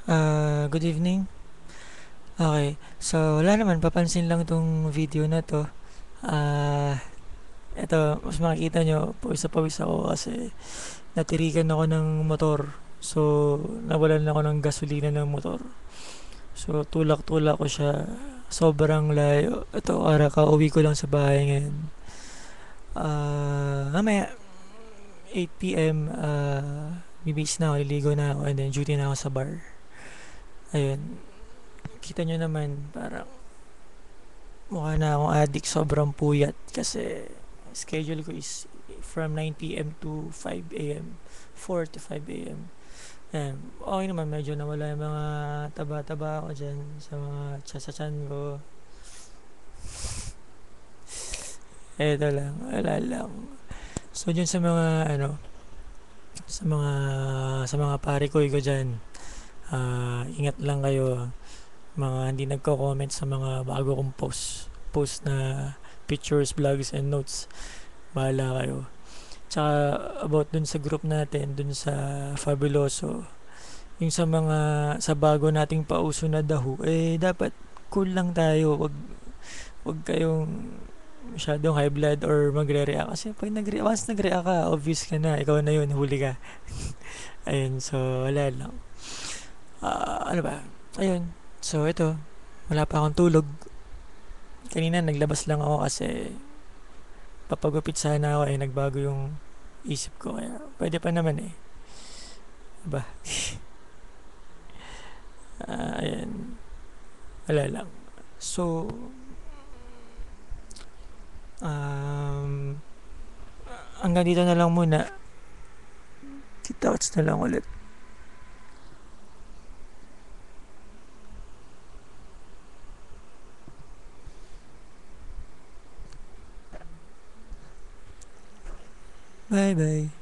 Good evening. Okay, so wala naman, papansin lang tong video na to. Ah, Eto, mas makikita nyo, pawis na pawis ako kasi natirikan ako ng motor. So, nawalan ako ng gasolina ng motor. So, tulak-tulak ko siya. Sobrang layo. Ito, kauwi ko lang sa bahay ngayon. Mamaya, 8 p.m., bibis na ako, liligo na ako, and then duty na ako sa bar. Ayun, kita nyo naman, parang mukha na akong addict, sobrang puyat kasi schedule ko is from 9 p.m. to 5 a.m. 4 to 5 a.m. Okay naman, medyo nawala yung mga taba-taba ko dyan sa mga tsatsan ko. Eto lang, wala lang. So, dyan sa mga, sa mga, sa mga pare ko dyan, ingat lang kayo. Mga hindi nagko-comment sa mga bago kong post na pictures, vlogs, and notes. Bahala kayo. Tsaka about dun sa group natin, dun sa Fabuloso, yung sa bago nating pauso na daho, dapat cool lang tayo. Wag kayong masyadong high blood or magre-react. Kasi pag once nagre-react ka, obvious ka na. Ikaw na yun, huli ka. Ayun, so wala lang. Ano ba? Ayun. So ito, wala pa akong tulog. Kanina naglabas lang ako kasi papagupit sana ako, nagbago yung isip ko, kaya pwede pa naman ba. Ayan, wala lang. So, um, hanggang dito na lang muna. Kita-kits na lang ulit. Bye bye.